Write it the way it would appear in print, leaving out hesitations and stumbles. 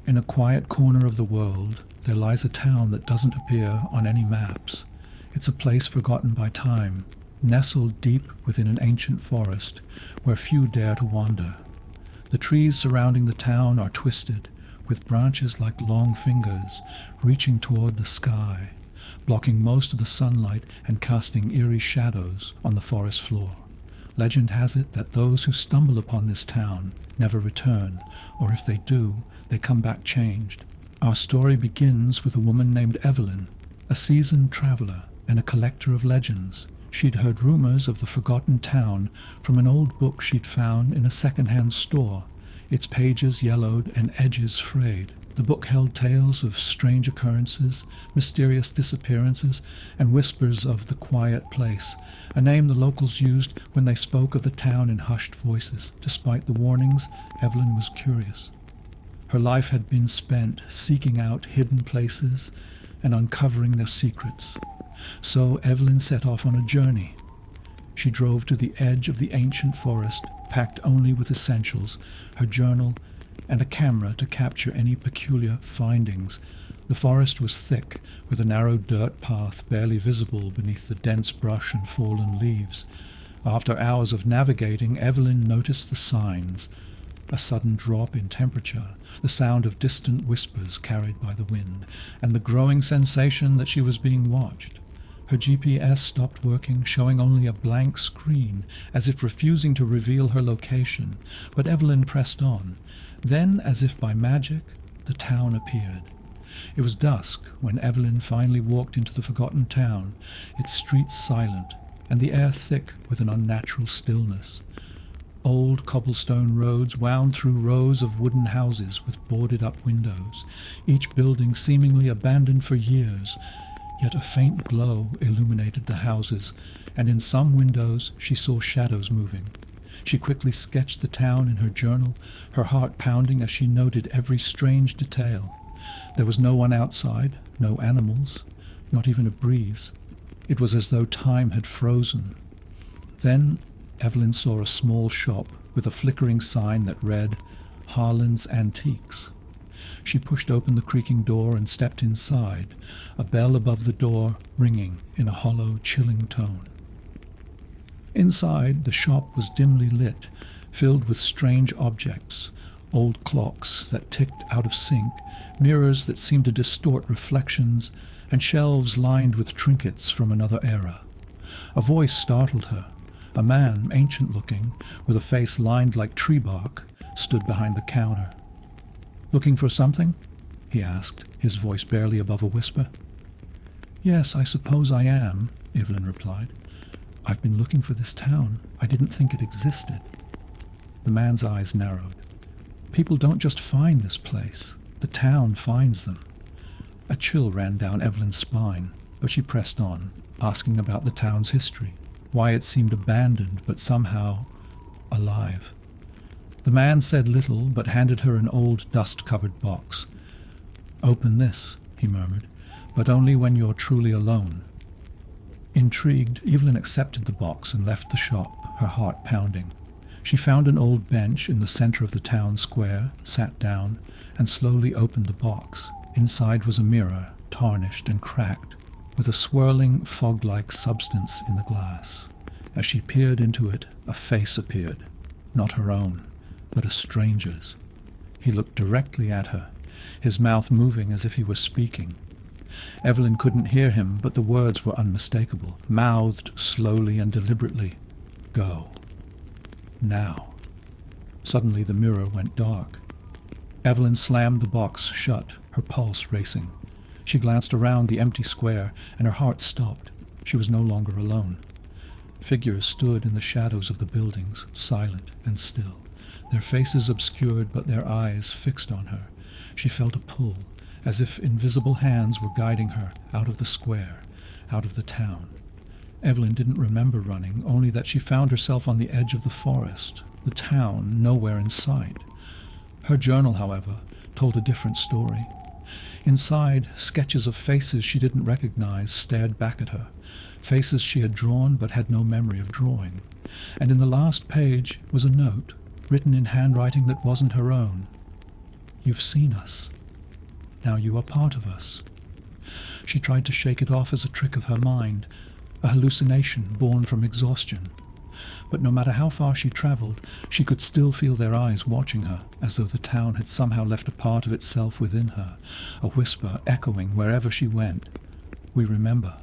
In a quiet corner of the world, there lies a town that doesn't appear on any maps. It's a place forgotten by time, nestled deep within an ancient forest where few dare to wander. The trees surrounding the town are twisted, with branches like long fingers reaching toward the sky, blocking most of the sunlight and casting eerie shadows on the forest floor. Legend has it that those who stumble upon this town never return, or if they do, they come back changed. Our story begins with a woman named Evelyn, a seasoned traveler and a collector of legends. She'd heard rumors of the forgotten town from an old book she'd found in a second-hand store, its pages yellowed and edges frayed. The book held tales of strange occurrences, mysterious disappearances, and whispers of the quiet place, a name the locals used when they spoke of the town in hushed voices. Despite the warnings, Evelyn was curious. Her life had been spent seeking out hidden places and uncovering their secrets. So Evelyn set off on a journey. She drove to the edge of the ancient forest, packed only with essentials, her journal, and a camera to capture any peculiar findings. The forest was thick, with a narrow dirt path barely visible beneath the dense brush and fallen leaves. After hours of navigating, Evelyn noticed the signs: a sudden drop in temperature, the sound of distant whispers carried by the wind, and the growing sensation that she was being watched. Her GPS stopped working, showing only a blank screen, as if refusing to reveal her location, but Evelyn pressed on. Then, as if by magic, the town appeared. It was dusk when Evelyn finally walked into the forgotten town, its streets silent, and the air thick with an unnatural stillness. Old cobblestone roads wound through rows of wooden houses with boarded-up windows, each building seemingly abandoned for years, yet a faint glow illuminated the houses, and in some windows she saw shadows moving. She quickly sketched the town in her journal, her heart pounding as she noted every strange detail. There was no one outside, no animals, not even a breeze. It was as though time had frozen. Then Evelyn saw a small shop with a flickering sign that read, "Harlan's Antiques." She pushed open the creaking door and stepped inside, a bell above the door ringing in a hollow, chilling tone. Inside, the shop was dimly lit, filled with strange objects, old clocks that ticked out of sync, mirrors that seemed to distort reflections, and shelves lined with trinkets from another era. A voice startled her. A man, ancient-looking, with a face lined like tree bark, stood behind the counter. "Looking for something?" he asked, his voice barely above a whisper. "Yes, I suppose I am," Evelyn replied. "I've been looking for this town. I didn't think it existed." The man's eyes narrowed. "People don't just find this place. The town finds them." A chill ran down Evelyn's spine, but she pressed on, asking about the town's history, why it seemed abandoned but somehow alive. The man said little, but handed her an old dust-covered box. "Open this," he murmured, "but only when you're truly alone." Intrigued, Evelyn accepted the box and left the shop, her heart pounding. She found an old bench in the center of the town square, sat down, and slowly opened the box. Inside was a mirror, tarnished and cracked, with a swirling, fog-like substance in the glass. As she peered into it, a face appeared, not her own, but a stranger's. He looked directly at her, his mouth moving as if he were speaking. Evelyn couldn't hear him, but the words were unmistakable, mouthed slowly and deliberately. "Go. Now." Suddenly the mirror went dark. Evelyn slammed the box shut, her pulse racing. She glanced around the empty square, and her heart stopped. She was no longer alone. Figures stood in the shadows of the buildings, silent and still, their faces obscured but their eyes fixed on her. She felt a pull, as if invisible hands were guiding her out of the square, out of the town. Evelyn didn't remember running, only that she found herself on the edge of the forest, the town nowhere in sight. Her journal, however, told a different story. Inside, sketches of faces she didn't recognize stared back at her, faces she had drawn but had no memory of drawing. And in the last page was a note, written in handwriting that wasn't her own. "You've seen us. Now you are part of us. She tried to shake it off as a trick of her mind, a hallucination born from exhaustion. But no matter how far she travelled, she could still feel their eyes watching her, as though the town had somehow left a part of itself within her, a whisper echoing wherever she went. We remember.